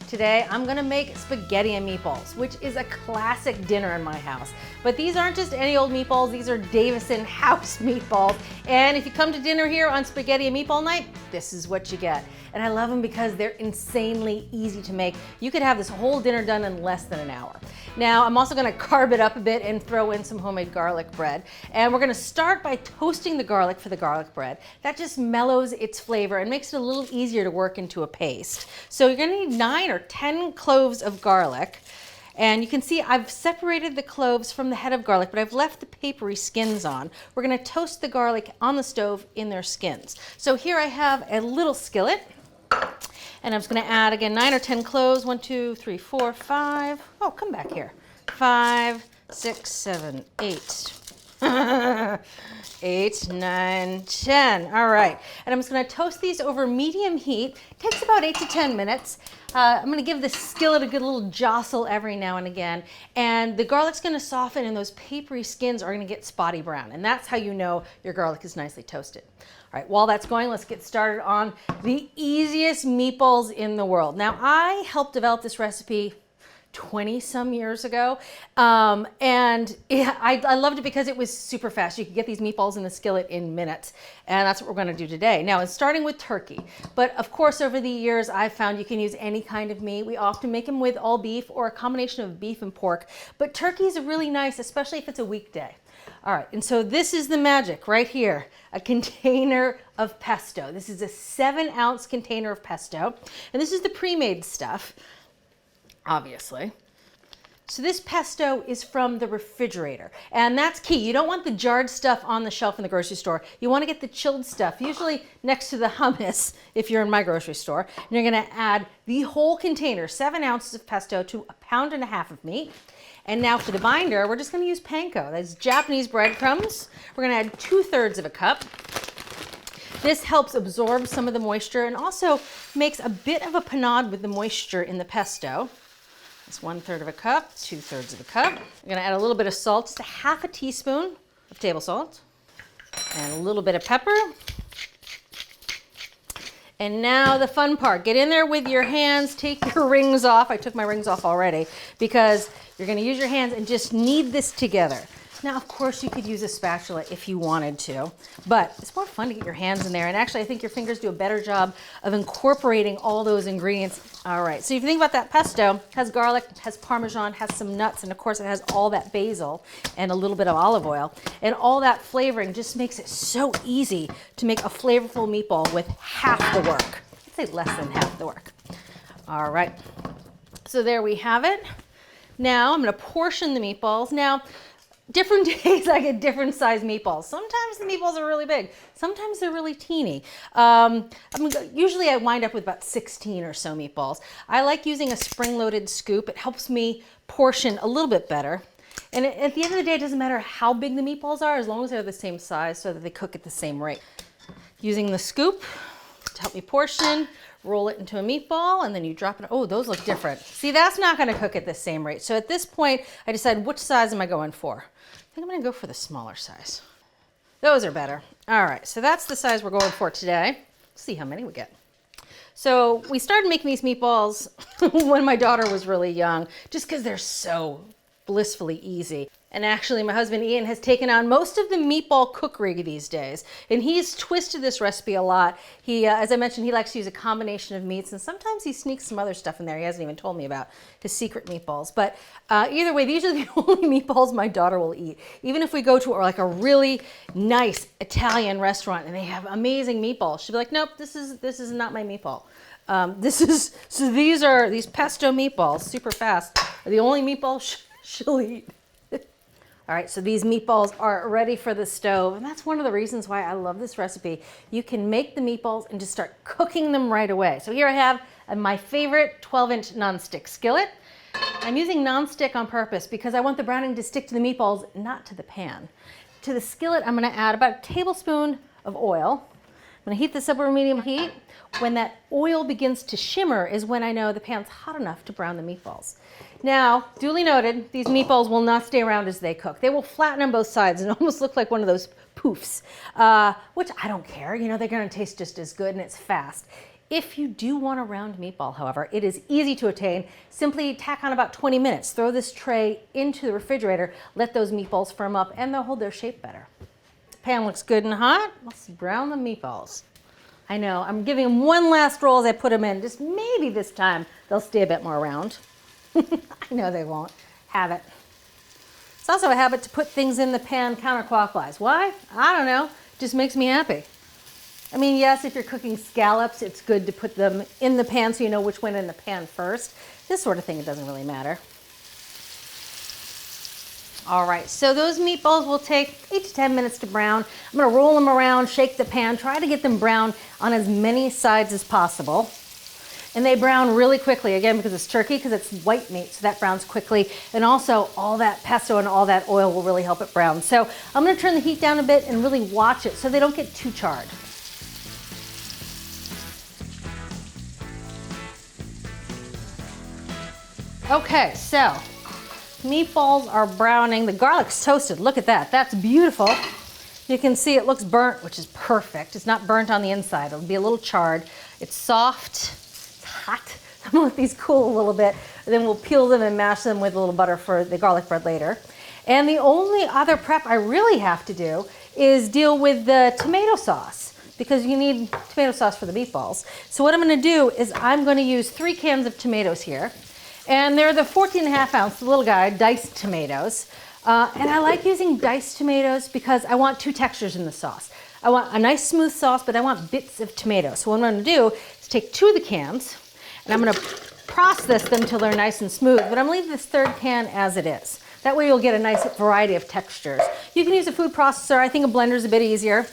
Today I'm gonna make spaghetti and meatballs, which is a classic dinner in my house. But these aren't just any old meatballs, these are Davison house meatballs. And if you come to dinner here on spaghetti and meatball night, this is what you get. And I love them because they're insanely easy to make. You could have this whole dinner done in less than an hour. Now, I'm also gonna carb it up a bit and throw in some homemade garlic bread. And we're gonna start by toasting the garlic for the garlic bread. That just mellows its flavor and makes it a little easier to work into a paste. So you're gonna need 9 or 10 cloves of garlic. And you can see I've separated the cloves from the head of garlic, but I've left the papery skins on. We're gonna toast the garlic on the stove in their skins. So here I have a little skillet. And I'm just gonna add, again, 9 or 10 cloves. 1, 2, 3, 4, 5. Oh, come back here. 5, 6, 7, 8. 8, 9, 10. All right. And I'm just gonna toast these over medium heat. Takes about 8 to 10 minutes. I'm gonna give the skillet a good little jostle every now and again. And the garlic's gonna soften and those papery skins are gonna get spotty brown. And that's how you know your garlic is nicely toasted. All right, while that's going, let's get started on the easiest meatballs in the world. Now, I helped develop this recipe 20 some years ago. I loved it because it was super fast. You could get these meatballs in the skillet in minutes. And that's what we're gonna do today. Now, it's starting with turkey. But of course, over the years, I've found you can use any kind of meat. We often make them with all beef or a combination of beef and pork. But turkeys are really nice, especially if it's a weekday. All right, and so this is the magic right here, a container of pesto. This is a 7-ounce container of pesto. And this is the pre-made stuff, obviously. So this pesto is from the refrigerator, and that's key. You don't want the jarred stuff on the shelf in the grocery store. You want to get the chilled stuff, usually next to the hummus if you're in my grocery store. And you're gonna add the whole container, 7 ounces of pesto to 1.5 pounds of meat. And now for the binder, we're just gonna use panko. That's Japanese breadcrumbs. We're gonna add 2/3 of a cup. This helps absorb some of the moisture and also makes a bit of a panade with the moisture in the pesto. It's 1/3 of a cup, 2/3 of a cup. I'm gonna add a little bit of salt, just a 1/2 teaspoon of table salt, and a little bit of pepper. And now the fun part, get in there with your hands, take your rings off. I took my rings off already because you're gonna use your hands and just knead this together. Now, of course, you could use a spatula if you wanted to, but it's more fun to get your hands in there. And actually, I think your fingers do a better job of incorporating all those ingredients. All right, so if you think about that pesto, it has garlic, has Parmesan, has some nuts, and of course, it has all that basil and a little bit of olive oil. And all that flavoring just makes it so easy to make a flavorful meatball with half the work. I'd say less than half the work. All right, so there we have it. Now, I'm gonna portion the meatballs. Now, different days I get different size meatballs. Sometimes the meatballs are really big. Sometimes they're really teeny. Usually I wind up with about 16 or so meatballs. I like using a spring-loaded scoop. It helps me portion a little bit better. And at the end of the day, it doesn't matter how big the meatballs are as long as they're the same size so that they cook at the same rate. Using the scoop to help me portion, roll it into a meatball, and then you drop it. Oh, those look different. See, that's not gonna cook at the same rate. So at this point, I decide which size am I going for. I think I'm gonna go for the smaller size. Those are better. All right, so that's the size we're going for today. Let's see how many we get. So we started making these meatballs when my daughter was really young, just because they're so blissfully easy. And actually, my husband Ian has taken on most of the meatball cookery these days. And he's twisted this recipe a lot. He, as I mentioned, he likes to use a combination of meats, and sometimes he sneaks some other stuff in there he hasn't even told me about, his secret meatballs. But either way, these are the only meatballs my daughter will eat. Even if we go to like a really nice Italian restaurant and they have amazing meatballs, she'll be like, nope, this is not my meatball. These pesto meatballs, super fast, are the only meatballs she'll eat. All right, so these meatballs are ready for the stove, and that's one of the reasons why I love this recipe. You can make the meatballs and just start cooking them right away. So here I have my favorite 12-inch nonstick skillet. I'm using nonstick on purpose because I want the browning to stick to the meatballs, not to the pan. To the skillet, I'm gonna add about a tablespoon of oil. I'm gonna heat this up over medium heat. When that oil begins to shimmer is when I know the pan's hot enough to brown the meatballs. Now, duly noted, these meatballs will not stay around as they cook. They will flatten on both sides and almost look like one of those poofs, which I don't care. You know, they're gonna taste just as good and it's fast. If you do want a round meatball, however, it is easy to attain. Simply tack on about 20 minutes. Throw this tray into the refrigerator, let those meatballs firm up, and they'll hold their shape better. The pan looks good and hot. Let's brown the meatballs. I know, I'm giving them one last roll as I put them in. Just maybe this time they'll stay a bit more round. I know they won't. Have it. It's also a habit to put things in the pan counterclockwise. Why? I don't know. It just makes me happy. I mean, yes, if you're cooking scallops, it's good to put them in the pan so you know which went in the pan first. This sort of thing, it doesn't really matter. All right, so those meatballs will take 8 to 10 minutes to brown. I'm gonna roll them around, shake the pan, try to get them brown on as many sides as possible. And they brown really quickly, again, because it's turkey, because it's white meat, so that browns quickly. And also, all that pesto and all that oil will really help it brown. So I'm gonna turn the heat down a bit and really watch it so they don't get too charred. Okay, so meatballs are browning. The garlic's toasted. Look at that. That's beautiful. You can see it looks burnt, which is perfect. It's not burnt on the inside. It'll be a little charred. It's soft. It's hot. I'm gonna let these cool a little bit. And then we'll peel them and mash them with a little butter for the garlic bread later. And the only other prep I really have to do is deal with the tomato sauce, because you need tomato sauce for the meatballs. So what I'm gonna do is I'm gonna use 3 cans of tomatoes here. And they're the 14.5 ounce, the little guy, diced tomatoes. And I like using diced tomatoes because I want 2 textures in the sauce. I want a nice smooth sauce, but I want bits of tomato. So what I'm gonna do is take 2 of the cans, and I'm gonna process them till they're nice and smooth, but I'm gonna leave this 3rd can as it is. That way you'll get a nice variety of textures. You can use a food processor. I think a blender's a bit easier.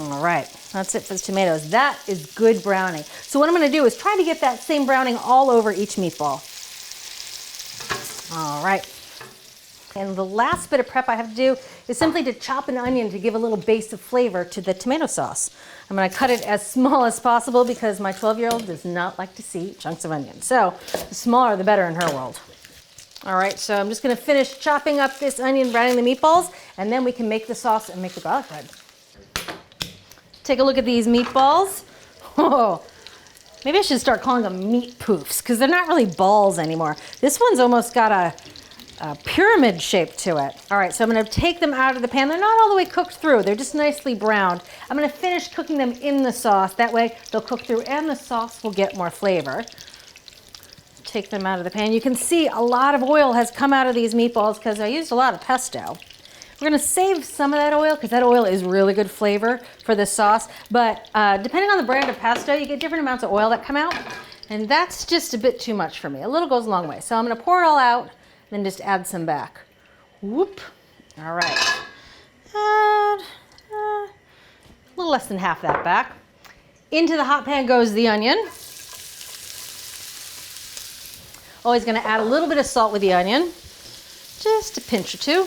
All right. That's it for the tomatoes. That is good browning. So what I'm gonna do is try to get that same browning all over each meatball. All right. And the last bit of prep I have to do is simply to chop an onion to give a little base of flavor to the tomato sauce. I'm gonna cut it as small as possible because my 12-year-old does not like to see chunks of onion. So the smaller the better in her world. All right, so I'm just gonna finish chopping up this onion, browning the meatballs, and then we can make the sauce and make the garlic bread. Take a look at these meatballs. Oh, maybe I should start calling them meat poofs because they're not really balls anymore. This one's almost got a pyramid shape to it. All right, so I'm gonna take them out of the pan. They're not all the way cooked through. They're just nicely browned. I'm gonna finish cooking them in the sauce. That way they'll cook through and the sauce will get more flavor. Take them out of the pan. You can see a lot of oil has come out of these meatballs because I used a lot of pesto. We're gonna save some of that oil because that oil is really good flavor for this sauce. But depending on the brand of pesto, you get different amounts of oil that come out. And that's just a bit too much for me. A little goes a long way. So I'm gonna pour it all out, then just add some back. Whoop. All right. Add a little less than half that back. Into the hot pan goes the onion. Always gonna add a little bit of salt with the onion. Just a pinch or 2.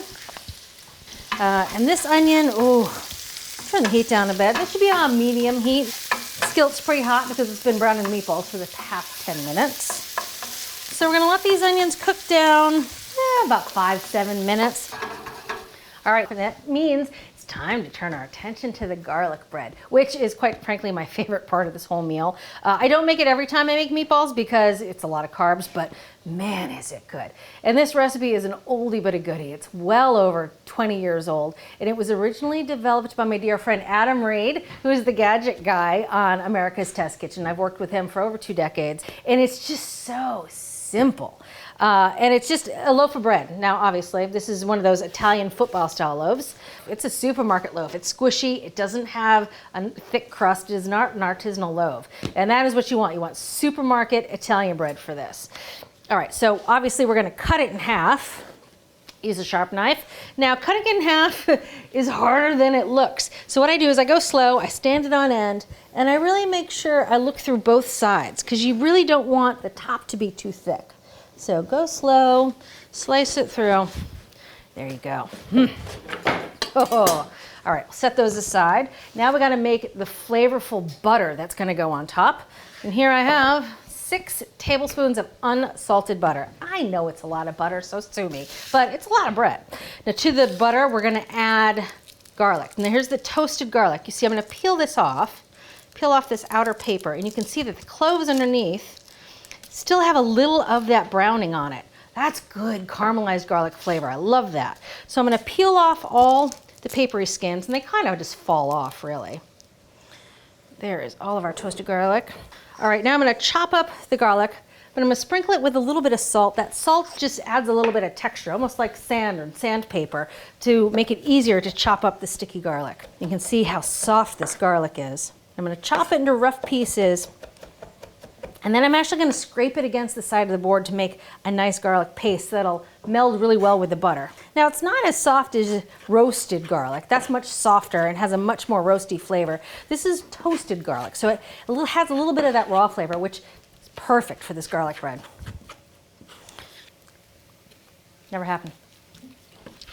And this onion, turn the heat down a bit. This should be on medium heat. Skillet's pretty hot because it's been browning the meatballs for the past 10 minutes. So we're gonna let these onions cook down about 5-7 minutes. All right, that means it's time to turn our attention to the garlic bread, which is quite frankly my favorite part of this whole meal. I don't make it every time I make meatballs because it's a lot of carbs, but man, is it good. And this recipe is an oldie but a goodie. It's well over 20 years old, and it was originally developed by my dear friend Adam Reed, who is the gadget guy on America's Test Kitchen. I've worked with him for over 2 decades, and it's just so simple. And it's just a loaf of bread. Now, obviously, this is one of those Italian football style loaves. It's a supermarket loaf. It's squishy. It doesn't have a thick crust. It is not an artisanal loaf. And that is what you want. You want supermarket Italian bread for this. All right, so obviously we're gonna cut it in half. Use a sharp knife. Now, cutting it in half is harder than it looks. So what I do is I go slow, I stand it on end, and I really make sure I look through both sides because you really don't want the top to be too thick. So go slow, slice it through. There you go. Oh. All right, we'll set those aside. Now we gotta make the flavorful butter that's gonna go on top. And here I have 6 tablespoons of unsalted butter. I know it's a lot of butter, so sue me, but it's a lot of bread. Now to the butter, we're gonna add garlic. And here's the toasted garlic. You see, I'm gonna peel this off, peel off this outer paper, and you can see that the cloves underneath still have a little of that browning on it. That's good caramelized garlic flavor. I love that. So I'm gonna peel off all the papery skins, and they kind of just fall off, really. There is all of our toasted garlic. All right, now I'm gonna chop up the garlic, but I'm gonna sprinkle it with a little bit of salt. That salt just adds a little bit of texture, almost like sand or sandpaper, to make it easier to chop up the sticky garlic. You can see how soft this garlic is. I'm gonna chop it into rough pieces, and then I'm actually gonna scrape it against the side of the board to make a nice garlic paste that'll meld really well with the butter. Now, it's not as soft as roasted garlic. That's much softer and has a much more roasty flavor. This is toasted garlic, so it has a little bit of that raw flavor, which is perfect for this garlic bread. Never happened.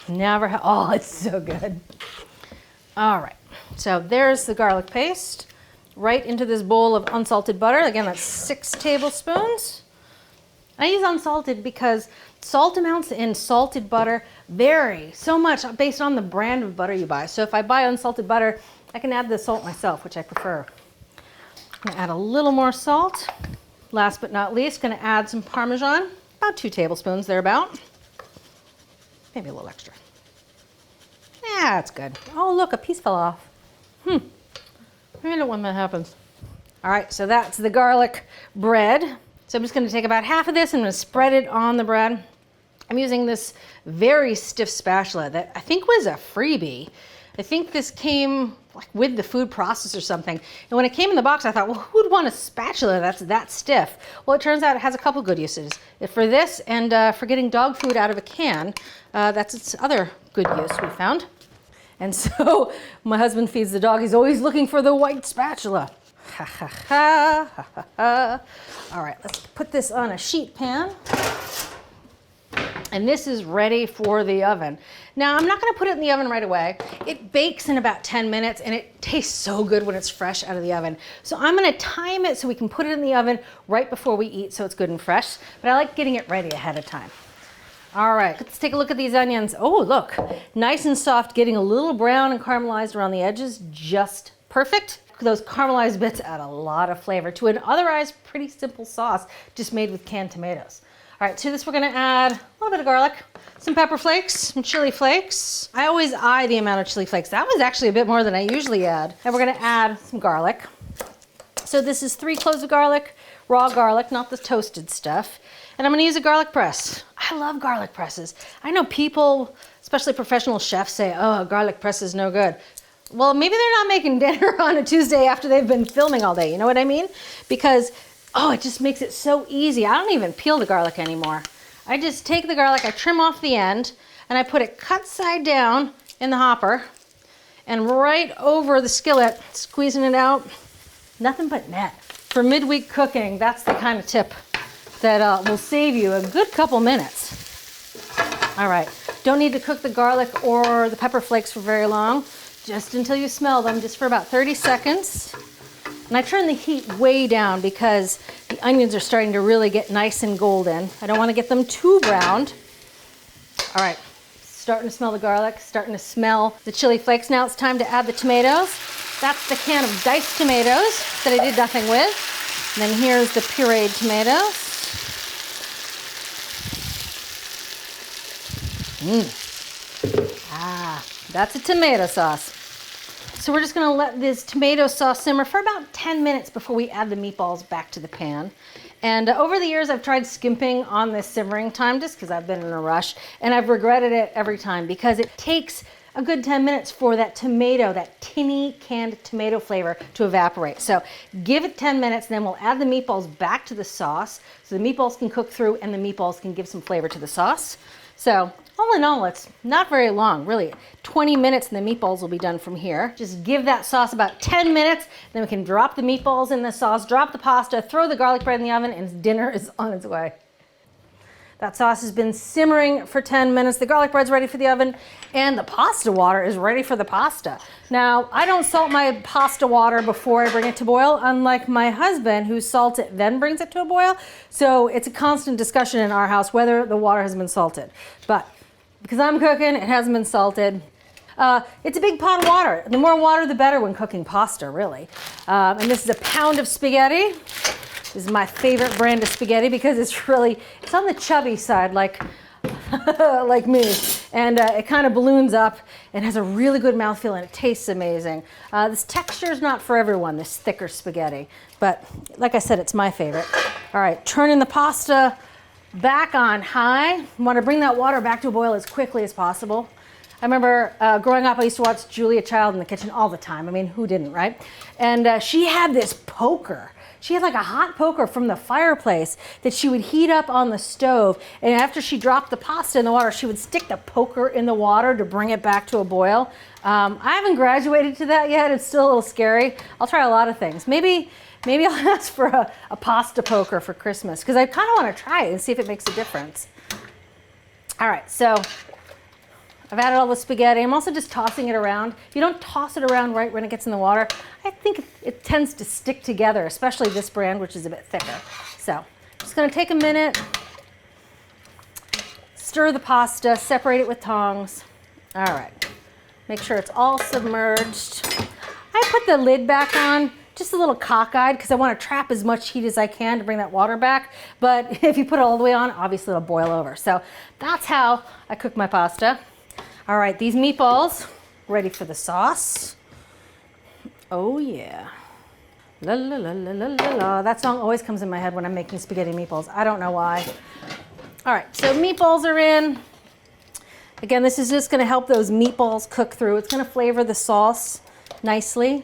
Oh, it's so good. All right, so there's the garlic paste. Right into this bowl of unsalted butter. Again, that's 6 tablespoons. I use unsalted because salt amounts in salted butter vary so much based on the brand of butter you buy. So if I buy unsalted butter, I can add the salt myself, which I prefer. I'm gonna add a little more salt. Last but not least, gonna add some Parmesan, about 2 tablespoons thereabout. Maybe a little extra. Yeah, that's good. Oh, look, a piece fell off. I hate it when that happens. All right, so that's the garlic bread. So I'm just gonna take about half of this and I'm gonna spread it on the bread. I'm using this very stiff spatula that I think was a freebie. I think this came like with the food processor or something. And when it came in the box, I thought, well, who'd want a spatula that's that stiff? Well, it turns out it has a couple good uses. For this and for getting dog food out of a can, that's its other good use we found. And so my husband feeds the dog. He's always looking for the white spatula. Ha ha ha, ha ha ha. All right, let's put this on a sheet pan. And this is ready for the oven. Now, I'm not gonna put it in the oven right away. It bakes in about 10 minutes and it tastes so good when it's fresh out of the oven. So I'm gonna time it so we can put it in the oven right before we eat so it's good and fresh. But I like getting it ready ahead of time. All right, let's take a look at these onions. Oh, look, nice and soft, getting a little brown and caramelized around the edges, just perfect. Those caramelized bits add a lot of flavor to an otherwise pretty simple sauce just made with canned tomatoes. All right, to this we're gonna add a little bit of garlic, some pepper flakes, some chili flakes. I always eye the amount of chili flakes. That was actually a bit more than I usually add. And we're gonna add some garlic. So this is 3 cloves of garlic, raw garlic, not the toasted stuff. And I'm gonna use a garlic press. I love garlic presses. I know people, especially professional chefs, say, oh, a garlic press is no good. Well, maybe they're not making dinner on a Tuesday after they've been filming all day, you know what I mean? Because, oh, it just makes it so easy. I don't even peel the garlic anymore. I just take the garlic, I trim off the end, and I put it cut side down in the hopper, and right over the skillet, squeezing it out, nothing but net. For midweek cooking, that's the kind of tip that will save you a good couple minutes. All right, don't need to cook the garlic or the pepper flakes for very long, just until you smell them, just for about 30 seconds. And I turn the heat way down because the onions are starting to really get nice and golden. I don't want to get them too browned. All right, starting to smell the garlic, starting to smell the chili flakes. Now it's time to add the tomatoes. That's the can of diced tomatoes that I did nothing with. And then here's the pureed tomatoes. That's a tomato sauce. So we're just gonna let this tomato sauce simmer for about 10 minutes before we add the meatballs back to the pan. And over the years, I've tried skimping on this simmering time just because I've been in a rush, and I've regretted it every time because it takes a good 10 minutes for that tomato, that tinny canned tomato flavor to evaporate. So give it 10 minutes, then we'll add the meatballs back to the sauce so the meatballs can cook through and the meatballs can give some flavor to the sauce. So all in all, it's not very long, really. 20 minutes and the meatballs will be done from here. Just give that sauce about 10 minutes, then we can drop the meatballs in the sauce, drop the pasta, throw the garlic bread in the oven, and dinner is on its way. That sauce has been simmering for 10 minutes. The garlic bread's ready for the oven, and the pasta water is ready for the pasta. Now, I don't salt my pasta water before I bring it to boil, unlike my husband who salts it then brings it to a boil. So it's a constant discussion in our house whether the water has been salted. But because I'm cooking, it hasn't been salted. It's a big pot of water. The more water, the better when cooking pasta, really. And this is a pound of spaghetti. This is my favorite brand of spaghetti because it's on the chubby side, like like me. And it kind of balloons up and has a really good mouthfeel, and it tastes amazing. This texture is not for everyone, this thicker spaghetti. But like I said, it's my favorite. All right, turning the pasta back on high. You want to bring that water back to a boil as quickly as possible. I remember growing up, I used to watch Julia Child in the kitchen all the time. I mean, who didn't, right? And she had this poker. She had like a hot poker from the fireplace that she would heat up on the stove. And after she dropped the pasta in the water, she would stick the poker in the water to bring it back to a boil. I haven't graduated to that yet. It's still a little scary. I'll try a lot of things. Maybe I'll ask for a pasta poker for Christmas because I kind of want to try it and see if it makes a difference. All right, so I've added all the spaghetti. I'm also just tossing it around. If you don't toss it around right when it gets in the water, I think it tends to stick together, especially this brand, which is a bit thicker. So just gonna take a minute, stir the pasta, separate it with tongs. All right, make sure it's all submerged. I put the lid back on, just a little cockeyed because I want to trap as much heat as I can to bring that water back. But if you put it all the way on, obviously it'll boil over. So that's how I cook my pasta. All right, these meatballs, ready for the sauce. Oh yeah. La la la la la la la. That song always comes in my head when I'm making spaghetti meatballs. I don't know why. All right, so meatballs are in. Again, this is just gonna help those meatballs cook through. It's gonna flavor the sauce nicely.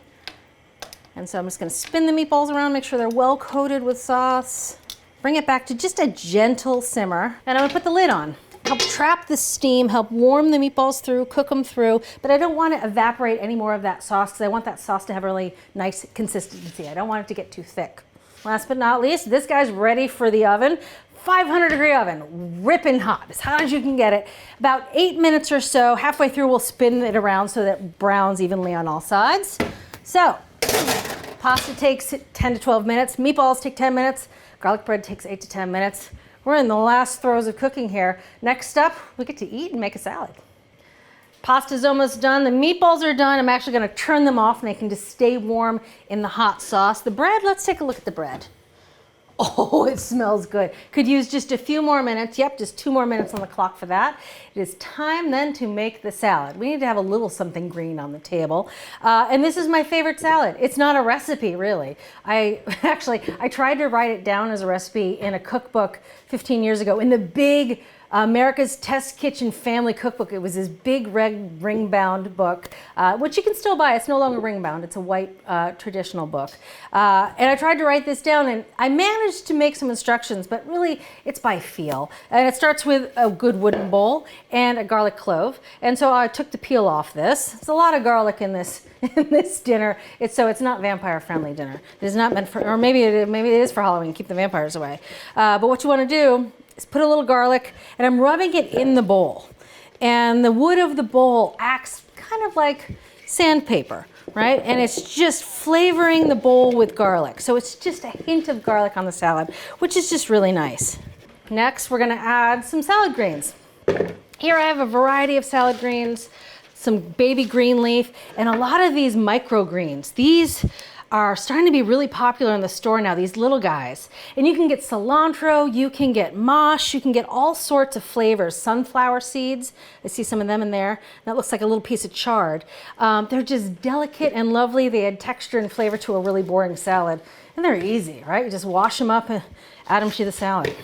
And so I'm just gonna spin the meatballs around, make sure they're well coated with sauce. Bring it back to just a gentle simmer. And I'm gonna put the lid on. Help trap the steam, help warm the meatballs through, cook them through, but I don't want to evaporate any more of that sauce because I want that sauce to have really nice consistency. I don't want it to get too thick. Last but not least, this guy's ready for the oven. 500-degree oven, ripping hot, as hot as you can get it. About 8 minutes or so. Halfway through, we'll spin it around so that it browns evenly on all sides. So, pasta takes 10 to 12 minutes. Meatballs take 10 minutes. Garlic bread takes 8 to 10 minutes. We're in the last throes of cooking here. Next up, we get to eat and make a salad. Pasta's almost done. The meatballs are done. I'm actually gonna turn them off and they can just stay warm in the hot sauce. The bread, let's take a look at the bread. Oh, it smells good. Could use just a few more minutes. Yep, just 2 more minutes on the clock for that. It is time then to make the salad. We need to have a little something green on the table. And this is my favorite salad. It's not a recipe, really. I tried to write it down as a recipe in a cookbook 15 years ago in the big America's Test Kitchen Family Cookbook. It was this big red ring-bound book, which you can still buy. It's no longer ring-bound. It's a white traditional book. And I tried to write this down, and I managed to make some instructions, but really it's by feel. And it starts with a good wooden bowl and a garlic clove. And so I took the peel off this. It's a lot of garlic in this dinner. So it's not vampire-friendly dinner. It is not meant for, or maybe it is for Halloween, keep the vampires away. But what you want to do is put a little garlic, and I'm rubbing it in the bowl. And the wood of the bowl acts kind of like sandpaper, right? And it's just flavoring the bowl with garlic. So it's just a hint of garlic on the salad, which is just really nice. Next, we're gonna add some salad greens. Here I have a variety of salad greens, some baby green leaf, and a lot of these microgreens. These are starting to be really popular in the store now, these little guys. And you can get cilantro, you can get mosh, you can get all sorts of flavors. Sunflower seeds, I see some of them in there. That looks like a little piece of chard. They're just delicate and lovely. They add texture and flavor to a really boring salad. And they're easy, right? You just wash them up and add them to the salad.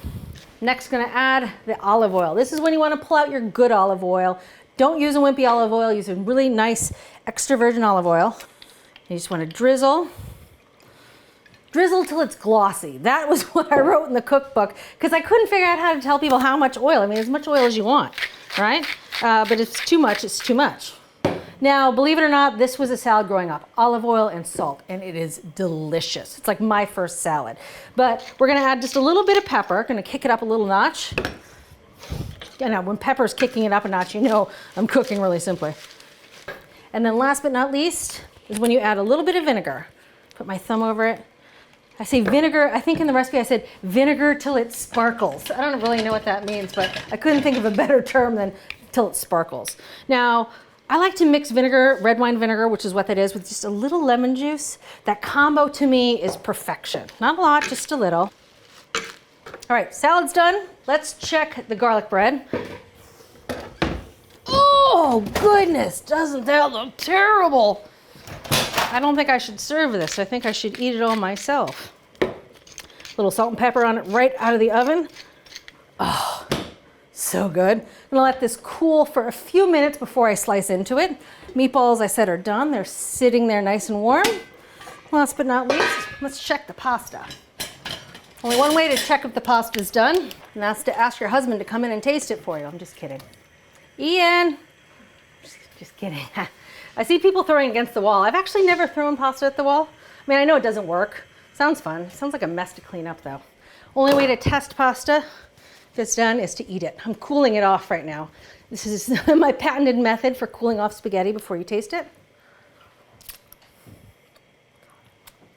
Next, gonna add the olive oil. This is when you wanna pull out your good olive oil. Don't use a wimpy olive oil, use a really nice extra virgin olive oil. You just want to drizzle till it's glossy. That was what I wrote in the cookbook because I couldn't figure out how to tell people how much oil. I mean, as much oil as you want, right? But if it's too much, it's too much. Now, believe it or not, this was a salad growing up, olive oil and salt, and it is delicious. It's like my first salad. But we're gonna add just a little bit of pepper, gonna kick it up a little notch. You know, when pepper's kicking it up a notch, you know I'm cooking really simply. And then last but not least, is when you add a little bit of vinegar. Put my thumb over it. I say vinegar, I think in the recipe I said vinegar till it sparkles. I don't really know what that means, but I couldn't think of a better term than till it sparkles. Now, I like to mix vinegar, red wine vinegar, which is what that is, with just a little lemon juice. That combo to me is perfection. Not a lot, just a little. All right, salad's done. Let's check the garlic bread. Oh, goodness, doesn't that look terrible? I don't think I should serve this. I think I should eat it all myself. A little salt and pepper on it right out of the oven. Oh, so good. I'm gonna let this cool for a few minutes before I slice into it. Meatballs, I said, are done. They're sitting there nice and warm. Last but not least, let's check the pasta. Only one way to check if the pasta is done, and that's to ask your husband to come in and taste it for you. I'm just kidding. Ian, just kidding. I see people throwing against the wall. I've actually never thrown pasta at the wall. I mean, I know it doesn't work. Sounds fun. Sounds like a mess to clean up though. Only way to test pasta if it's done is to eat it. I'm cooling it off right now. This is my patented method for cooling off spaghetti before you taste it.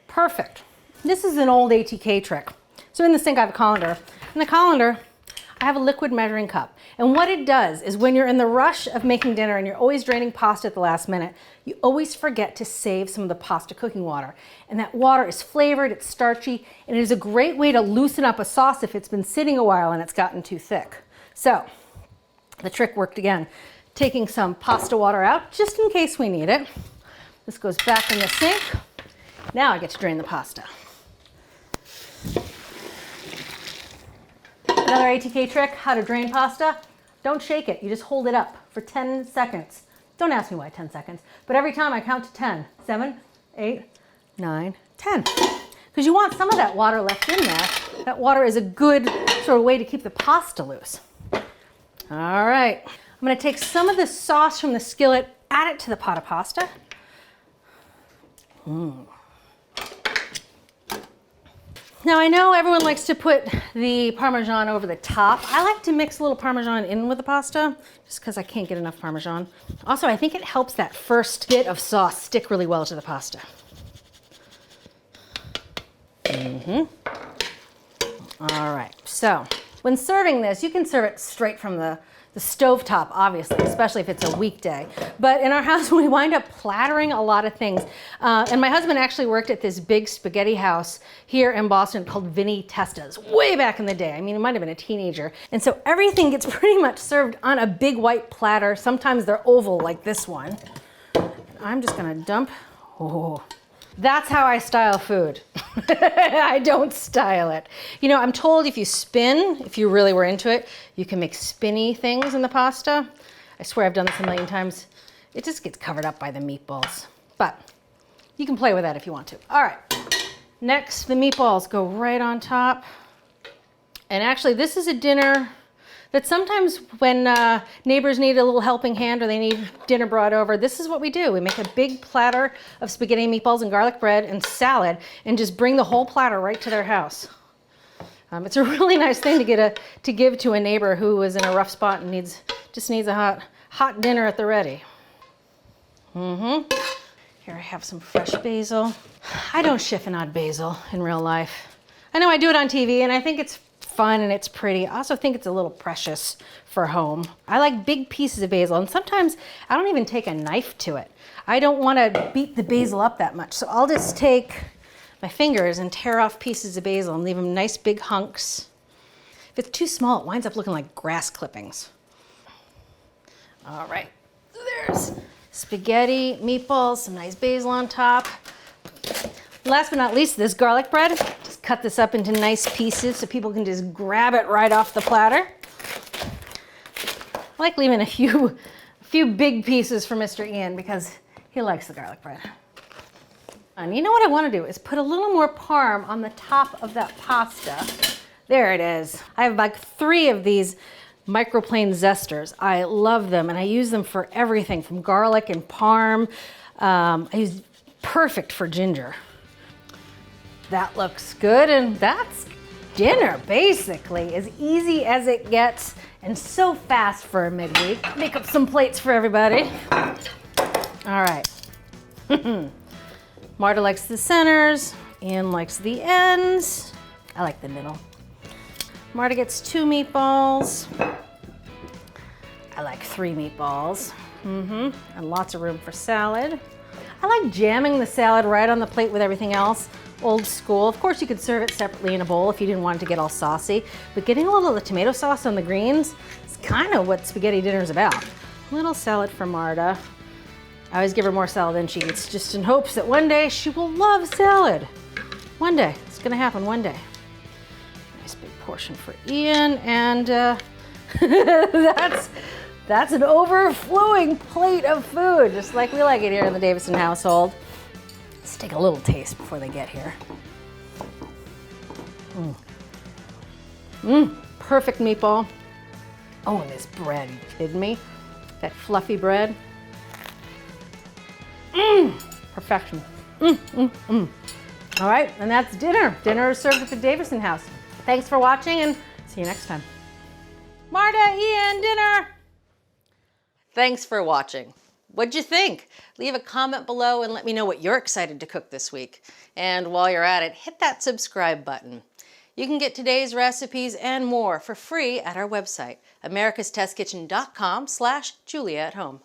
Perfect. This is an old ATK trick. So in the sink I have a colander. In the colander, I have a liquid measuring cup. And what it does is when you're in the rush of making dinner and you're always draining pasta at the last minute, you always forget to save some of the pasta cooking water. And that water is flavored, it's starchy, and it is a great way to loosen up a sauce if it's been sitting a while and it's gotten too thick. So the trick worked again. Taking some pasta water out, just in case we need it. This goes back in the sink. Now I get to drain the pasta. Another ATK trick, how to drain pasta. Don't shake it, you just hold it up for 10 seconds. Don't ask me why 10 seconds, but every time I count to 10. 7, 8, 9, 10. Because you want some of that water left in there. That water is a good sort of way to keep the pasta loose. All right, I'm gonna take some of the sauce from the skillet, add it to the pot of pasta. Now I know everyone likes to put the Parmesan over the top. I like to mix a little Parmesan in with the pasta just because I can't get enough Parmesan. Also, I think it helps that first bit of sauce stick really well to the pasta. All right, so when serving this, you can serve it straight from the stovetop, obviously, especially if it's a weekday. But in our house, we wind up plattering a lot of things. And my husband actually worked at this big spaghetti house here in Boston called Vinny Testa's way back in the day. I mean, it might have been a teenager. And so everything gets pretty much served on a big white platter. Sometimes they're oval like this one. I'm just gonna dump, oh. That's how I style food. I don't style it. You know, I'm told if you spin, if you really were into it, you can make spinny things in the pasta. I swear I've done this a million times. It just gets covered up by the meatballs. But you can play with that if you want to. All right, next the meatballs go right on top. And actually this is a dinner that sometimes when neighbors need a little helping hand or they need dinner brought over, this is what we do. We make a big platter of spaghetti and meatballs and garlic bread and salad and just bring the whole platter right to their house. It's a really nice thing to give to a neighbor who is in a rough spot and just needs a hot dinner at the ready. Here I have some fresh basil. I don't chiffonade basil in real life. I know I do it on TV and I think it's fun and it's pretty. I also think it's a little precious for home. I like big pieces of basil and sometimes I don't even take a knife to it. I don't want to beat the basil up that much. So I'll just take my fingers and tear off pieces of basil and leave them nice big hunks. If it's too small, it winds up looking like grass clippings. All right, there's spaghetti, meatballs, some nice basil on top. Last but not least, this garlic bread. Just cut this up into nice pieces so people can just grab it right off the platter. I like leaving a few big pieces for Mr. Ian because he likes the garlic bread. And you know what I want to do is put a little more parm on the top of that pasta. There it is. I have like 3 of these microplane zesters. I love them and I use them for everything from garlic and parm. I use perfect for ginger. That looks good and that's dinner basically, as easy as it gets and so fast for a midweek. Make up some plates for everybody. All right. Marta likes the centers, Ian likes the ends. I like the middle. Marta gets 2 meatballs. I like 3 meatballs. And lots of room for salad. I like jamming the salad right on the plate with everything else. Old school. Of course, you could serve it separately in a bowl if you didn't want it to get all saucy, but getting a little of the tomato sauce on the greens is kind of what spaghetti dinner is about. Little salad for Marta. I always give her more salad than she eats, just in hopes that one day she will love salad. One day. It's gonna happen one day. Nice big portion for Ian, and that's an overflowing plate of food, just like we like it here in the Davison household. Let's take a little taste before they get here. Perfect meatball. Oh, and this bread, you kidding me? That fluffy bread. Perfection. All right, and that's dinner. Dinner is served at the Davison house. Thanks for watching, and see you next time. Marta, Ian, dinner. Thanks for watching. What'd you think? Leave a comment below and let me know what you're excited to cook this week. And while you're at it, hit that subscribe button. You can get today's recipes and more for free at our website, americastestkitchen.com/JuliaAtHome.